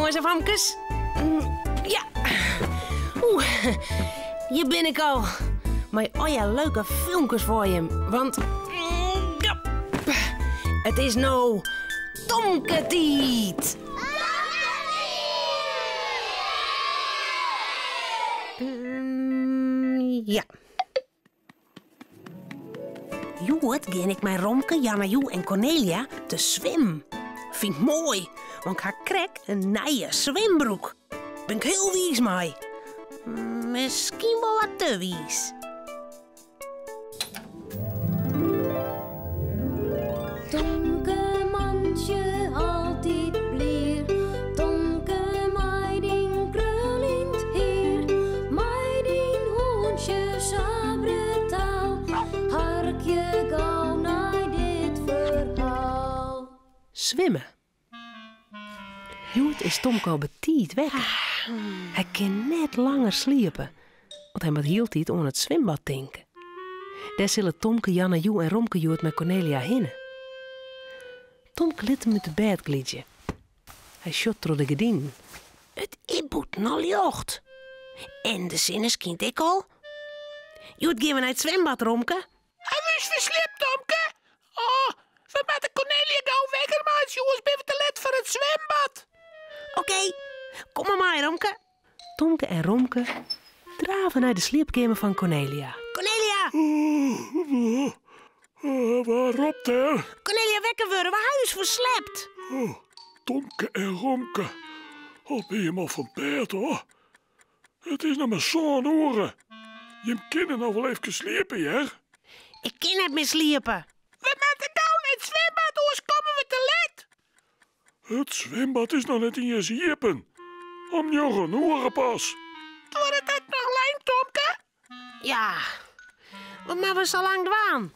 Jongens en famkes. Ja. Hier ben ik al. Maar ja, leuke filmpjes voor je. Want... het is nou... Tomketiet. Ja. Joet ging ik met Romke, Janne Joe en Cornelia te zwemmen. Vind ik mooi, want ik krijg een nieuwe zwembroek. Ben ik heel wies mee. Misschien wel wat te wies. Tomke mandje altijd blier. Tomke meiding krul in het heer. Meiding hoentje sabre taal. Harkje gauw naar dit verhaal. Zwemmen. Joet is Tomke al betiet weg. Hij kan net langer sliepen, want hij moet heel tijd aan het zwembad denken. Daar zullen Tomke, Janne Joe en Romke Joet met Cornelia hinnen. Tomke liet hem met de bed gliedje. Hij shot door de gordijn. Het inboet al jocht. En de zinneskind ik al. Joet, gaan we naar het zwembad, Romke? Hij is verslipt, Tomke. Oh, we moeten Cornelia gauw wekker maken, jongens. Ben we te laat voor het zwembad? Oké, kom maar mee, Romke. Tomke en Romke draven naar de slaapkamer van Cornelia. Cornelia! Waarop daar? Cornelia, wekker worden, we huis verslept. Oh, Tomke en Romke. Al ben je maar van bed, hoor. Het is nog maar zo'n oren. Je kinderen nog wel even sliepen, hè? Ik kan niet meer sliepen. We moeten gauw naar het zwembad, anders komen we te laat. Het zwembad is nog net in je ziepen. Om je genoegen pas. Wordt het ook nog lang, Tomke? Ja, maar we zo lang dwaan.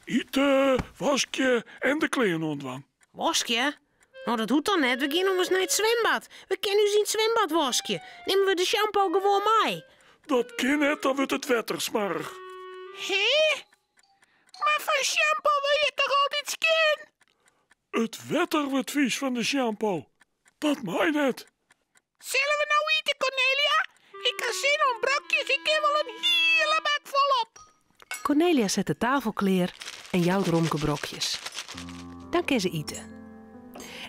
Eten, wasje en de kleren ontwang. Waskje? Nou, dat doet dan net. We gaan nog eens naar het zwembad. We kennen u zien het zwembad waskje. Nemen we de shampoo gewoon mee. Dat kan net, dan wordt het wetter smarig. Hé? Maar van shampoo wil je toch altijd skin? Het wetter wordt vies van de shampoo. Dat mij net. Zullen we nou eten, Cornelia? Ik heb zin om brokjes. Ik heb wel een hele bak volop. Cornelia zet de tafel klaar en jouwt Romke brokjes. Dan kan ze eten.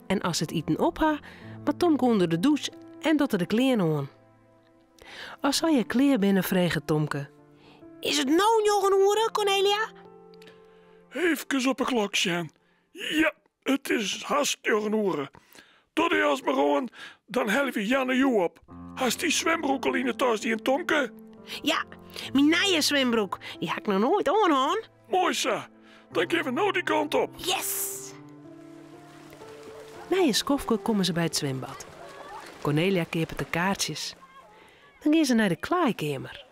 En als het eten opha, maar Tomke onder de douche en dat er de kleren aan. Als zij je kleer binnen vregen Tomke. Is het nou nog een uur, Cornelia? Even op een klok staan. Ja, het is haast een uur. Tot je als maar gewoon, dan helpen Janne Joe op. Hast die zwembroek al in de tas die een Tomke? Ja, mijn nieuwe zwembroek. Die heb ik nog nooit aan. Mooi zo. Dan geven we nou die kant op. Yes! Na je skofke komen ze bij het zwembad. Cornelia keepert de kaartjes. Dan gaan ze naar de klaaikamer.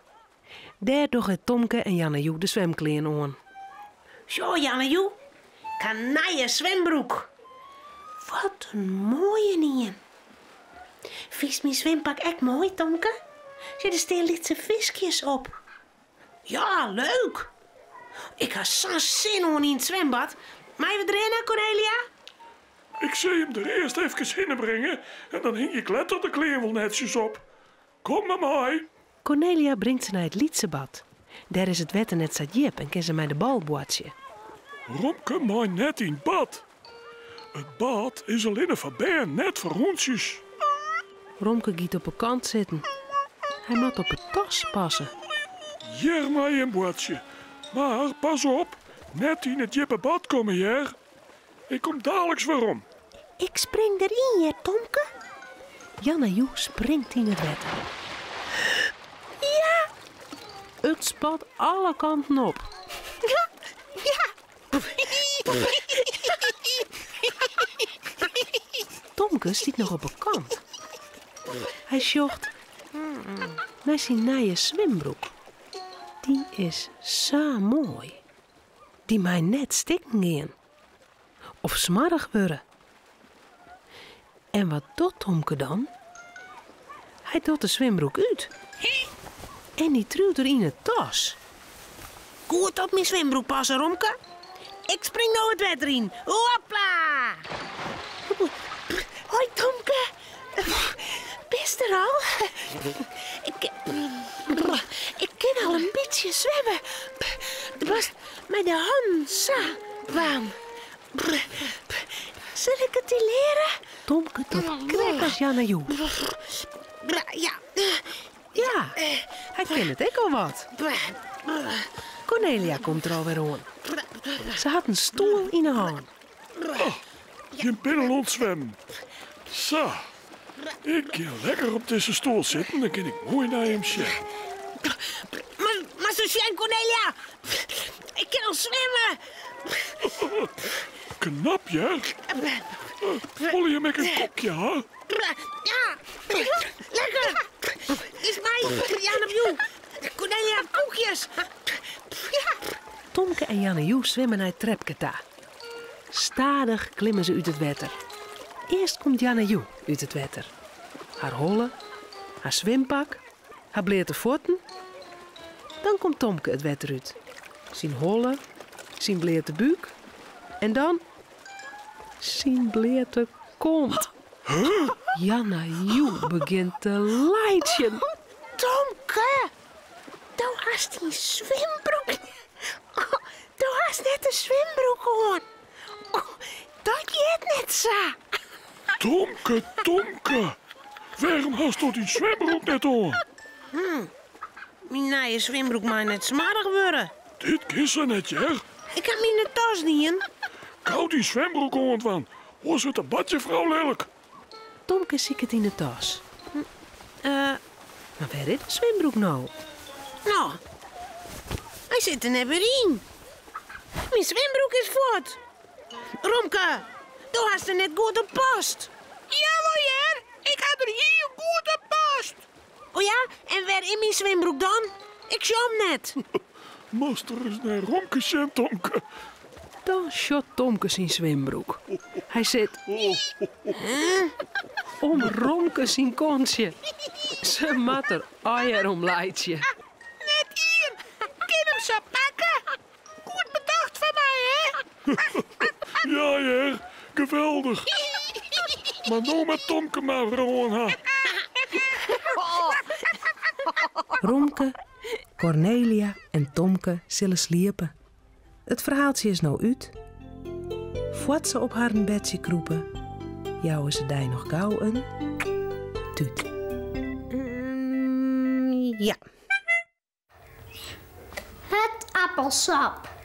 Daar doen Tomke en Janne Joe de zwemkleren aan. Zo, Janne Joe. Kanaille zwembroek. Wat een mooie niet. Vies mijn zwempak echt mooi, Tomke? Zit er steen lietse visjes op. Ja, leuk. Ik had zo'n zin om in het zwembad. Mag je erin, Cornelia? Ik zie hem er eerst even heen brengen en dan hing je kletter de kleren wel netjes op. Kom maar mee. Cornelia brengt ze naar het Lietsebad. Daar is het wetter net zat jip en kan ze mij de bal bootje. Romke maar net in bad. Het bad is alleen een verband, net voor hondjes. Romke giet op een kant zitten. Hij moet op het tas passen. Hier maar een bootje. Maar pas op, net in het jippe bad komen hier. Ik kom dadelijk waarom. Ik spring erin, je Tomke. Janne Joe springt in het water. Ja! Het spat alle kanten op. Ja! Tomke stiet nog op een kant. Hij sjocht naar zijn nieuwe zwembroek. Die is zo mooi. Die mij net stikken gaan. Of smarrig worden. En wat doet Tomke dan? Hij doet de zwembroek uit. En die truwt er in het tas. Goed op mijn zwembroek passen, Romke. Ik spring nou het water in. Hopla! Hoi, Tomke. Bist er al? Ik kan al een beetje zwemmen. Was met de hand zo warm. Zal ik het je leren? Tomke tot krek als Janne-Joe. Ja. Ja, hij kent het ook al wat. Cornelia komt er alweer aan. Ze had een stoel in haar hand. Je binnenland zwemmen. Zo. Ik kan lekker op deze stoel zitten, dan kan ik mooi naar hem checken. Maar zo zijn Cornelia. Ik kan al zwemmen. Knap, ja? Voel je met een kopje, hè? Ja. Lekker. Is mij. Jan op jou. Cornelia, koekjes. Tomke en Janne-Joe zwemmen naar het trepketa. Stadig klimmen ze uit het water. Eerst komt Janne-Joe uit het water. Haar holle, haar zwempak, haar bleerte voeten. Dan komt Tomke het water uit. Zijn holle, zijn bleerte buik. En dan zijn bleerte kont. Janne-Joe begint te lijtjen. Tomke. Toen hast die zwembroek. Toen hast net een zwembroek aan. Dat je het net zo. Tomke. Waarom hast du die zwembroek net aan? Mijn nieuwe zwembroek maar net smarig worden. Dit is er net, ja? Ik heb mijn tas niet in. Kou die zwembroek aan van. Hoe zit een badje, vrouw lelijk? Tomke ziet het in de tas. Maar waar is de zwembroek nou? Nou, hij zit er net weer in. Mijn zwembroek is voort. Romke, toen hast er net goed op past. Ja, moeder. Ik had er hier goed op past. Oh ja, en waar in mijn zwembroek dan? Ik zie hem net. Master is naar Romke zijn, Tomke. Dan shot Tomke zijn zwembroek. Hij zit om Romke zijn kontje. Ze mat er eier om leidje. Net hier. Kan hem zo pakken. Goed bedacht van mij, hè? Ja, geweldig. Maar nou met Tomke maar gewoon, ha. Romke, Cornelia en Tomke zullen sliepen. Het verhaaltje is nou uit. Voordat ze op haar bedje kroepen, jouwen ze daar nog gauw een tuut. Ja. Het appelsap.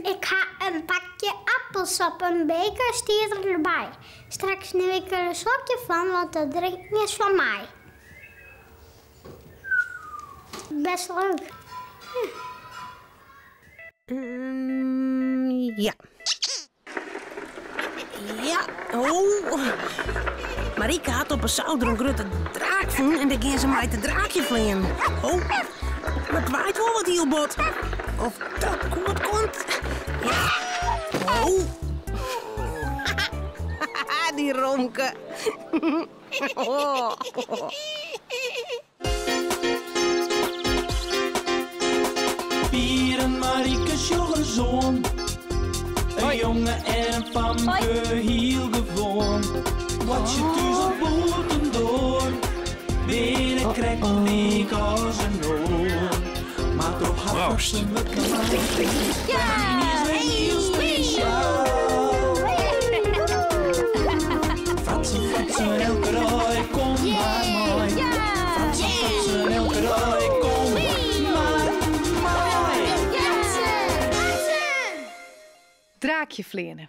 Ik ga een pakje appelsap, een beker, stier erbij. Straks neem ik er een slokje van, want dat drinken is van mij. Best leuk. Ja. Ja, oh. Marike had op een zouder een grote draak van en dan ging ze mij te draakje vliegen. Oh, ik weet wel wat hier bot. Of dat goed komt. Ja. Oh. Die Romke. Oh. Pier en Marieke's jonge zoon. Een jongen en een famke heel gewoon. Wat je tussen boten door. Binnen krijgt leek als een oor. Maar toch had ze me klaar. Ja, heel speciaal. Fratsen, elke rooi, kom maar mooi. Fratsen, elke rooi, kom maar mooi. Draakje vleenen.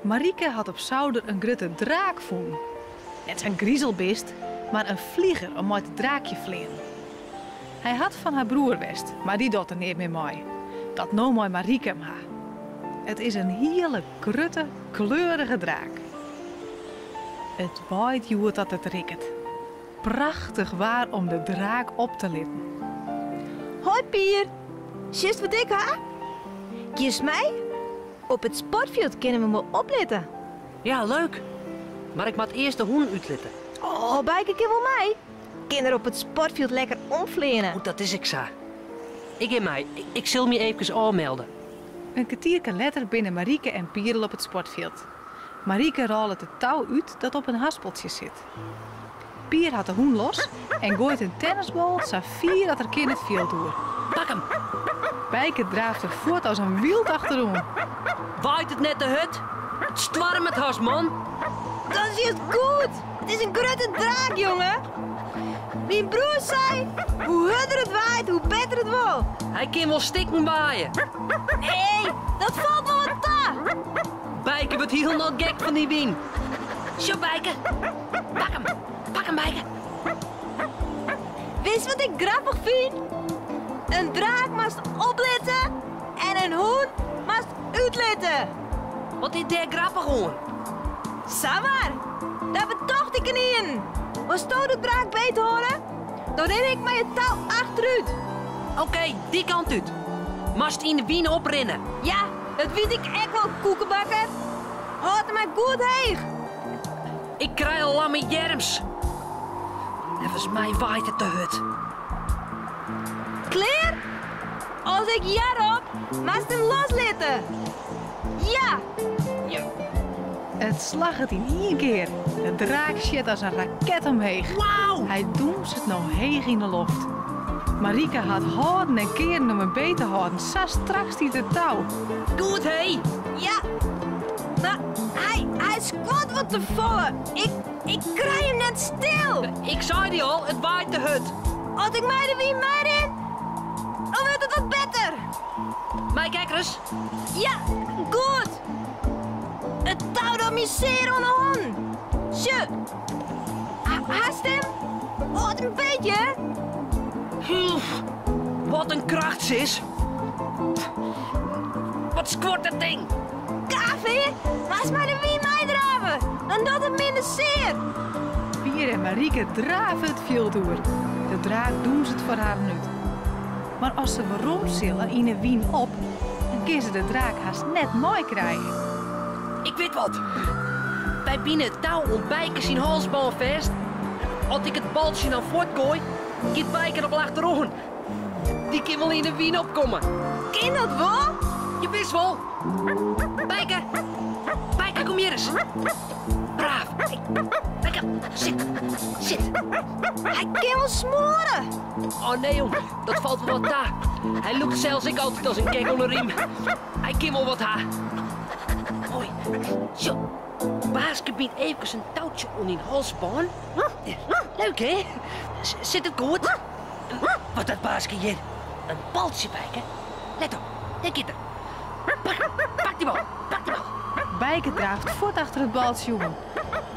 Marieke had op zouder een grote draak vonden. Net een griezelbeest, maar een vlieger om uit het draakje vleenen. Hij had van haar broer west, maar die doet er niet meer mee. Dat nou mooi Marieke hem ha. Het is een hele krutte, kleurige draak. Het waait joert dat het rikkert. Prachtig waar om de draak op te litten. Hoi Pier, zus wat ik ha? Kies mij? Op het sportveld kunnen we me opletten. Ja, leuk. Maar ik moet eerst de hoen uitletten. Oh, bij een keer wel mij. kinderen op het sportveld lekker omvlenen. Oh, dat is ik zo. Ik in mij. Ik zal me even aanmelden. Een kwartiertje later binnen Marieke en Pierel op het sportveld. Marieke rolt het touw uit dat op een haspeltje zit. Pier had de hoen los en gooit een tennisbal zo vier dat er kind het veld door. Pak hem. Bijke draaft er voort als een wild achterom. Waait het net de hut? Het stwarm het has, man. Dat is juist goed. Het is een grote draak, jongen. Mijn broer zei, hoe harder het waait, hoe beter het wordt. Hij kan wel stikken waaien. Nee, dat valt wel wat ta. Bijke wordt heel nog gek van die wien. Zo, Bijke. Pak hem. Pak hem, Bijke. Wist wat ik grappig vind? Een draak moest opletten en een hoen moest uitletten. Wat is daar grappig hoor? Samar, daar betocht ik niet in. Was toen de draak beet horen? Dan ren ik met je touw achteruit. Oké, die kant uit. Mast in de wien oprennen. Ja, dat weet ik echt wel, koekenbakker. Houd mij goed heeg. Ik krijg al lamme jerms. Volgens mij waait het de hut. Klaar? Als ik ja op, moest hem loslaten. Ja. Het slag het in één keer. De draak shit als een raket omheen. Wauw! Hij doemt het nou heeg in de lucht. Marieke had houden en keren om hem beter te houden. Zo straks die de touw. Goed, hé. Ja. Maar hij squat wat te volle. Ik krijg hem net stil. Ik zei die al, het waait de hut. Als ik mij de wie mij in, dan wordt het wat beter. Mij kijk eens. Ja, goed. Het touw door mijn zeer aan de hand. Zo. Haast hem. Hoort een beetje. Wat een kracht, sis. Wat squort dat ding? Kaffee, was maar de wie mij draven. Dan doet het minder zeer. Pier en Marieke draven het veld door. De draak doen ze het voor haar nu. Maar als ze weer rondzillen in een wien op, dan kan ze de draak haast net mooi krijgen. Ik weet wat. Wij binnen het touw om Bijke zijn halsbaan vast. Als ik het baltje dan voortgooi, gaat Bijke er achterom. Die kan wel in de wien opkomen. Kan dat wel? Je wist wel. Bijke. Bijke, kom hier eens. Braaf. Bijke, zit. Zit. Hij kan wel smoren. Oh nee, jong. Dat valt wel wat daar. Hij loopt zelfs ik altijd als een kek onder de riem. Hij kan wel wat haar. Mooi. Zo. Baasje biedt even een touwtje om in halsbaan. Leuk, hè? Zit het goed? Wat dat baasje hier? Een baltje, Bijke. Let op. Kijk hier. Pak die bal. Pak die bal. Bijke draaft voort achter het baltje jongen.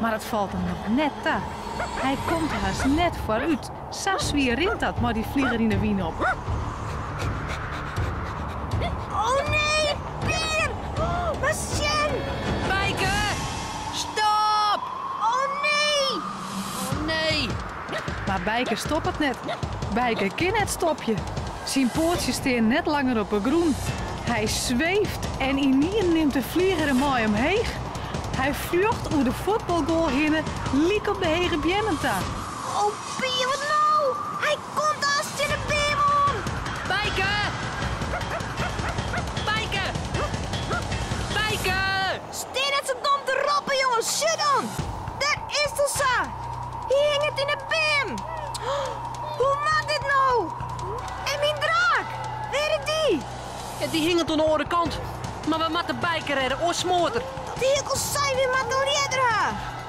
Maar het valt hem nog net ta. Hij komt er haast net vooruit. Sas wie rint dat, maar die vlieger in de wien op. Oh nee, Pier! Oh, wat Sjen! Bijke! Stop! Oh nee! Oh nee! Maar Bijke stopt het net. Bijke kan het stopje. Zijn pootjes staan net langer op een groen. Hij zweeft en in neemt de vlieger hem mooi omheen. Hij vlucht over de voetbalgoal heen, liek op de hege biennenta. Oh Pier, wat nou? Hij komt als in de beemon! Bijke! Bijke! Bijke! Steen het zo dom te roppen, jongens. Zit dan! Daar is de sa! Hier hing het in de beem! Hoe maakt dit nou? En mijn draak! Waar is die? Ja, die hing het aan de andere kant. Maar we moeten Bijke redden, o smoorter. Die hekkels zijn weer maar door die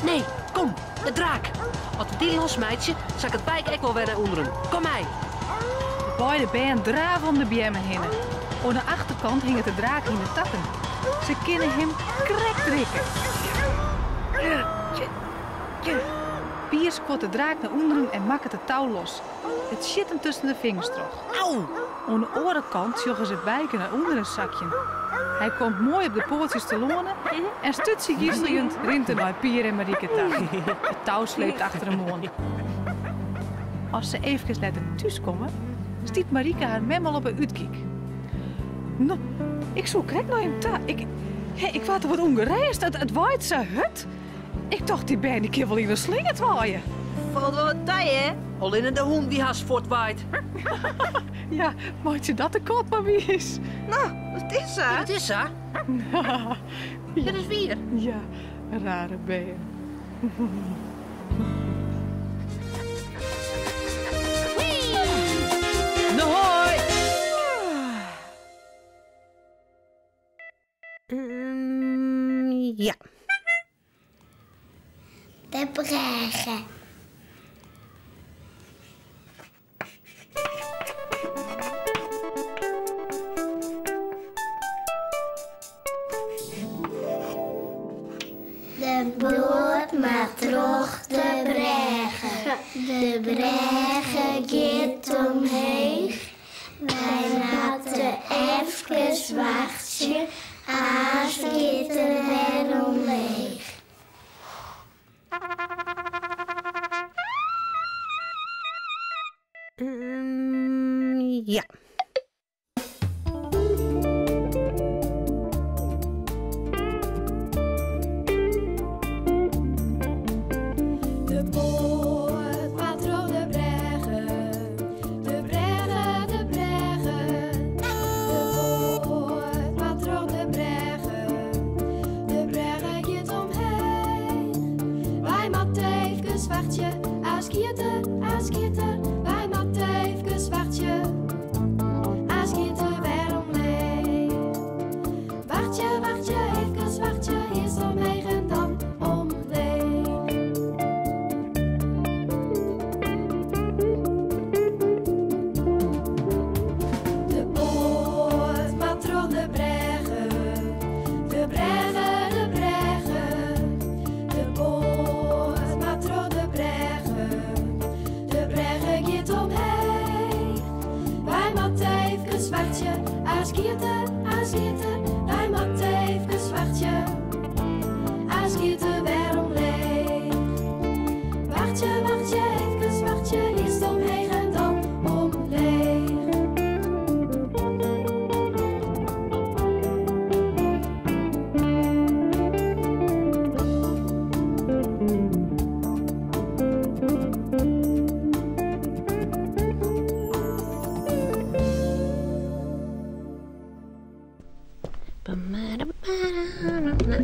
Nee, kom, de draak. Als we die losmeidje, zal ik het Bijke ook wel weer onder hem. Kom mij. Beide bijen draven om de biemmen heen. Aan de achterkant hing het de draak in de takken. Ze kunnen hem krek trekken. Pier squat de draak naar onderen en maakt het touw los. Het zit hem tussen de vingers terug. Auw! Aan de andere kant joggen ze Bijke naar onder een zakje. Hij komt mooi op de poortjes te lonen en stutsie giestelend rint er naar Pier en Marieke touw. Het touw sleept achter hem aan. Als ze even laten thuiskomen, stiet Marieke haar memmel op een uitkijk. Nou, ik zoek krek naar hem ta. Ik word er wat ongereisd. Het waait zo hut. Ik dacht die ben die keer wel in de slinger waaien. Valt wel wat tijd, hè? Alleen de hond die haast voortwaait. Ja, maakt je dat de kot maar wie is? Nou, wat is ze? Wat is ze? Dat is weer. Ja, een rare beer. Hoi! Ja. De bregen. De boot maar terug de bregen. De bregen gaat omheen. Wij laten even wachten. Als gaat er weer omleeg. Ja. De boot maar terug de bregen. De bregen, de bregen. De boot maar terug de bregen. De bregen gaat omheen. Wij moeten even wachten. Als gieter, wij moeten even wachten. Als gieter weer omleeg. Wacht je, even wacht je. Eerst omheen en dan omleeg. De boot maar terug de bregen. De bregen, de bregen. De boot maar terug de bregen. De bregen gaat omheen. Wij moeten even wachten. Als gieter, wij moeten even wachten. Als gieter weer omleeg. Wacht je, even wacht je. Eerst omheen en dan omleeg.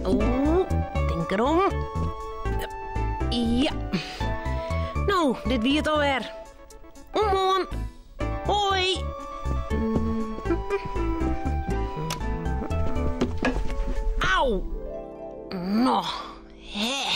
Oh, denk erom. Ja. Nou, dit wie het alweer. Omhoorn. Hoi. Auw. Nou, hè.